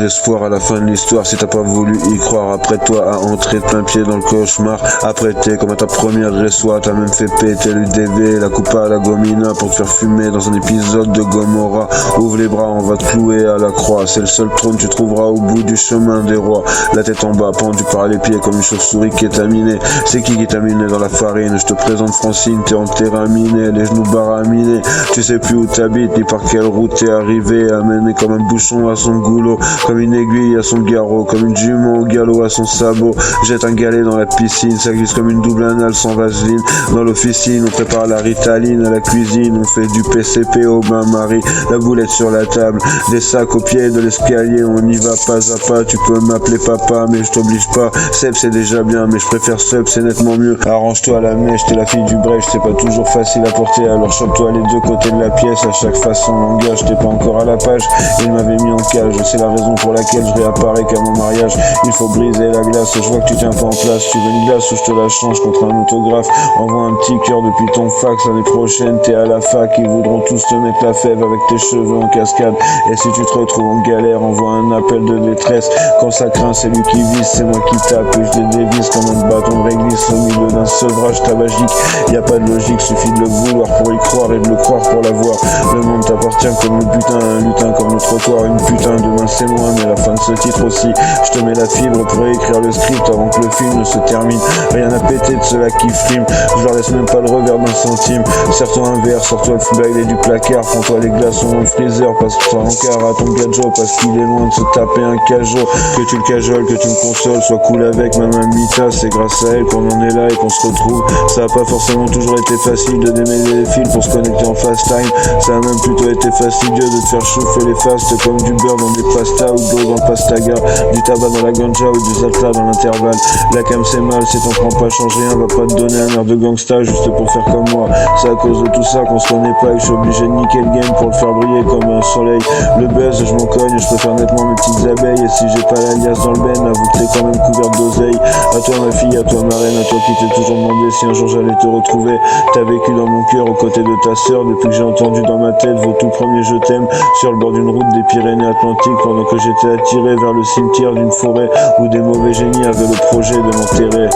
d'espoir à la fin de l'histoire si t'as pas voulu y croire. Après toi à entrer de plein pied dans le cauchemar. Après t'es comme à ta première dressoir, t'as même fait péter l'UDV, la coupa à la gomina pour te faire fumer dans un épisode de Gomorrah. Ouvre les bras, on va te clouer à la croix. C'est le seul trône tu trouveras au bout du chemin des rois. La tête en bas, pendu par les pieds comme une chauve-souris kétaminée. C'est qui t'a miné dans la farine? Je te présente Francine, t'es en terrain miné, les genoux baraminés. Tu sais plus où t'habites, ni par quelle route t'es arrivé. Amené comme un bouchon à son goulot, comme une aiguille à son garrot, comme une jument au galop à son sabot. Jette un galet dans la piscine, ça glisse comme une double anale sans vaseline. Dans l'officine, on prépare la ritaline, à la cuisine, on fait du PCP au bain-marie. La boulette sur la table, des sacs au pied de l'escalier, on y va pas à pas. Tu peux m'appeler papa, mais je t'oblige pas. Seb c'est déjà bien, mais je préfère Sub, c'est nettement mieux. Arrange-toi à la mèche, t'es la fille du brèche, c'est pas toujours facile à porter, alors chope-toi les deux côtés de la pièce. À chaque fois son langage, t'es pas encore à la page. Il m'avait mis en cage, c'est la raison pour laquelle je réapparais qu'à mon mariage. Il faut briser la glace, je vois que tu tiens pas en place. Tu veux une glace ou je te la change contre un autographe? Envoie un petit cœur depuis ton fax, l'année prochaine t'es à la fac. Ils voudront tous te mettre la fève avec tes cheveux en cascade. Et si tu te retrouves en galère, envoie un appel de détresse. Quand ça craint, c'est lui qui vise, c'est moi qui tape et je les dévisse comme un bâton de réglisse au milieu d'un sevrage tabagique. Y a pas de logique, suffit de le vouloir pour y croire et de le croire pour l'avoir. Le monde t'appartient comme le butin, un lutin comme le trottoir. Une putain, demain c'est loin, mais la fin de ce titre aussi. Je te mets la fibre pour écrire le script avant que le film ne se termine. Rien à péter de ceux-là qui friment, je leur laisse même pas le revers d'un centime. Serre-toi un verre, sors-toi le fubailé du placard. Prends-toi les glaçons dans le freezer, passe-toi encore à ton gadget parce qu'il est loin de se taper un cajot. Que tu le cajoles, que tu me consoles, sois cool avec ma mamita. C'est grâce à elle qu'on en est là et qu'on se retrouve. Ça a pas forcément toujours été facile de démêler les fils pour se connecter en fast time. Ça a même plutôt été fastidieux de te faire chauffer les fastes comme du beurre dans des pastas ou de l'eau dans le pastaga, du tabac dans la ganja ou du zatra dans l'intervalle. La cam c'est mal, si t'en prends pas, change rien, va pas te donner un air de gangsta juste pour faire comme moi. C'est à cause de tout ça qu'on se connaît pas et que je suis obligé de niquer le game pour le faire briller comme un soleil. Le buzz, je m'en cogne, je préfère nettement mes petites abeilles. Et si j'ai pas l'alias dans le ben, avoue que t'es quand même couverte d'oseille. À toi ma fille, à toi ma reine, à toi qui t'es toujours demandé si un jour j'allais te retrouver. T'as vécu dans mon cœur aux côtés de ta sœur depuis que j'ai entendu dans ma tête vos tout premiers je t'aime sur le bord d'une route des Pyrénées-Atlantiques pendant que j'étais attiré vers le cimetière d'une forêt où des mauvais génies avaient le projet de m'enterrer.